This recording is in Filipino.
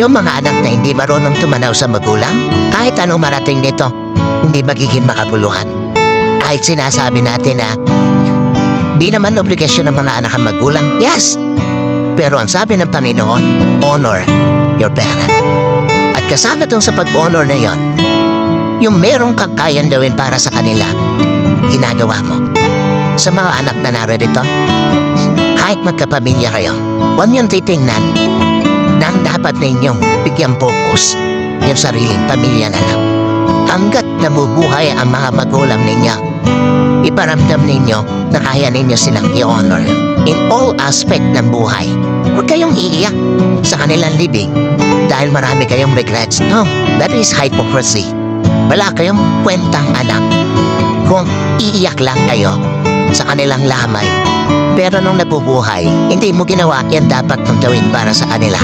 Yung mga anak na hindi marunong tumanaw sa magulang, kahit anong marating nito, hindi magiging makabuluhan. Kahit sinasabi natin na di naman obligasyon ng mga anak ang magulang, yes! Pero ang sabi ng Panginoon, honor your parent. At kasama dun sa pag-honor na yon, yung merong kang kayang gawin para sa kanila, ginagawa mo. Sa mga anak na narito, kahit magkapamilya kayo, huwag niyong titingnan na ang dapat ninyong bigyang focus yung sariling pamilya na lang. Hanggat nabubuhay ang mga magulang ninyo, iparamdam ninyo na kaya ninyo silang i-honor in all aspect ng buhay. Huwag kayong iiyak sa kanilang libing dahil marami kayong regrets. No, that is hypocrisy. Wala kayong kwentang anak kung iiyak lang kayo sa kanilang lamay. Pero nung nabubuhay, hindi mo ginawa yan dapat mong gawin para sa kanila.